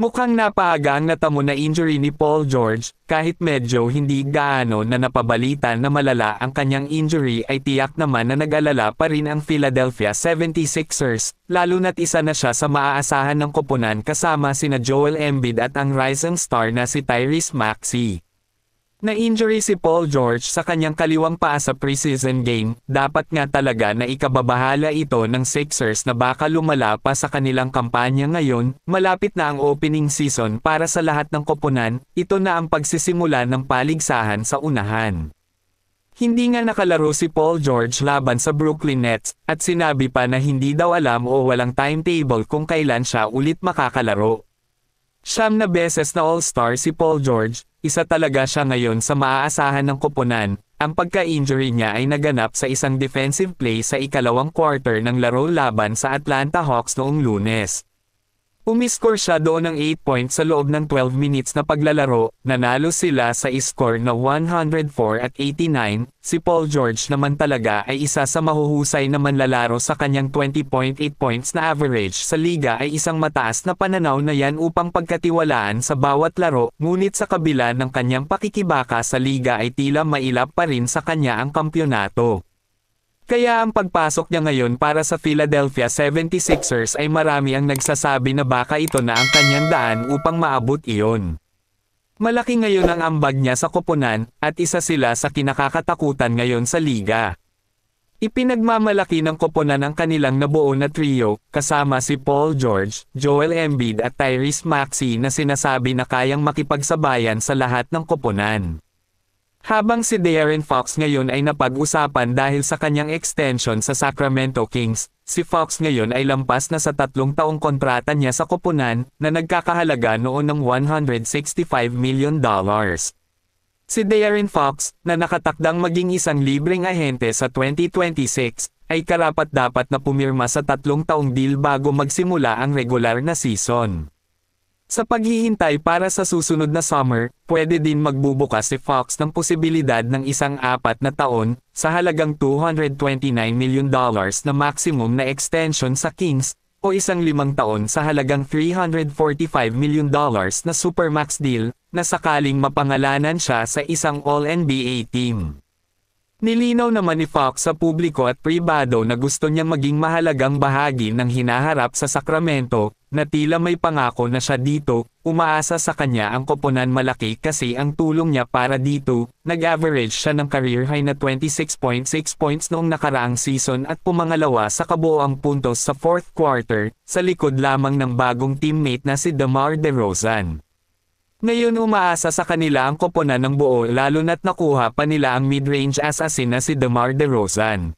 Mukhang napaaga ang natamo na injury ni Paul George, kahit medyo hindi gaano na napabalita na malala ang kanyang injury ay tiyak naman na nag-alala pa rin ang Philadelphia 76ers, lalo na't isa na siya sa maaasahan ng koponan kasama sina Joel Embiid at ang rising star na si Tyrese Maxey. Na-injury si Paul George sa kanyang kaliwang paa sa preseason game, dapat nga talaga na ikababahala ito ng Sixers na baka lumala pa sa kanilang kampanya ngayon, malapit na ang opening season para sa lahat ng koponan, ito na ang pagsisimula ng paligsahan sa unahan. Hindi nga nakalaro si Paul George laban sa Brooklyn Nets, at sinabi pa na hindi daw alam o walang timetable kung kailan siya ulit makakalaro. 9 na beses na All-Star si Paul George, isa talaga siya ngayon sa maaasahan ng koponan. Ang pagka-injury niya ay naganap sa isang defensive play sa ikalawang quarter ng laro laban sa Atlanta Hawks noong Lunes. Umiscore siya doon ng 8 points sa loob ng 12 minutes na paglalaro, nanalo sila sa score na 104-89, si Paul George naman talaga ay isa sa mahuhusay na manlalaro sa kanyang 20.8 points na average sa liga ay isang mataas na pananaw na yan upang pagkatiwalaan sa bawat laro, ngunit sa kabila ng kanyang pakikibaka sa liga ay tila mailap pa rin sa kanya ang kampyonato. Kaya ang pagpasok niya ngayon para sa Philadelphia 76ers ay marami ang nagsasabi na baka ito na ang kanyang daan upang maabot iyon. Malaki ngayon ang ambag niya sa koponan, at isa sila sa kinakakatakutan ngayon sa liga. Ipinagmamalaki ng koponan ang kanilang nabuo na trio, kasama si Paul George, Joel Embiid at Tyrese Maxey na sinasabi na kayang makipagsabayan sa lahat ng koponan. Habang si De'Aaron Fox ngayon ay napag-usapan dahil sa kanyang extension sa Sacramento Kings, si Fox ngayon ay lampas na sa 3 taong kontrata niya sa koponan na nagkakahalaga noon ng $165 million. Si De'Aaron Fox, na nakatakdang maging isang libreng ahente sa 2026, ay karapat-dapat na pumirma sa 3 taong deal bago magsimula ang regular na season. Sa paghihintay para sa susunod na summer, pwede din magbubukas si Fox ng posibilidad ng isang 4 na taon, sa halagang $229 million na maximum na extension sa Kings, o isang 5 taon sa halagang $345 million na supermax deal, na sakaling mapangalanan siya sa isang All-NBA team. Nilinaw naman ni Fox sa publiko at pribado na gusto niyang maging mahalagang bahagi ng hinaharap sa Sacramento, na tila may pangako na siya dito, umaasa sa kanya ang koponan malaki kasi ang tulong niya para dito, nag-average siya ng career high na 26.6 points noong nakaraang season at pumangalawa sa kabuoang puntos sa 4th quarter, sa likod lamang ng bagong teammate na si DeMar DeRozan. Ngayon umaasa sa kanila ang koponan ng buo lalo na't nakuha pa nila ang mid-range assassin na si DeMar DeRozan.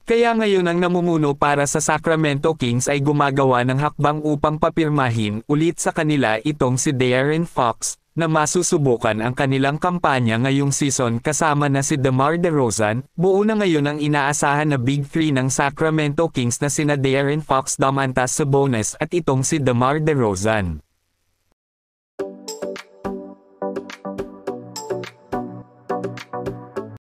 Kaya ngayon ang namumuno para sa Sacramento Kings ay gumagawa ng hakbang upang papirmahin ulit sa kanila itong si De'Aaron Fox, na masusubukan ang kanilang kampanya ngayong season kasama na si DeMar DeRozan. Buo na ngayon ang inaasahan na Big 3 ng Sacramento Kings na sina De'Aaron Fox, Domantas Sabonis at itong si DeMar DeRozan.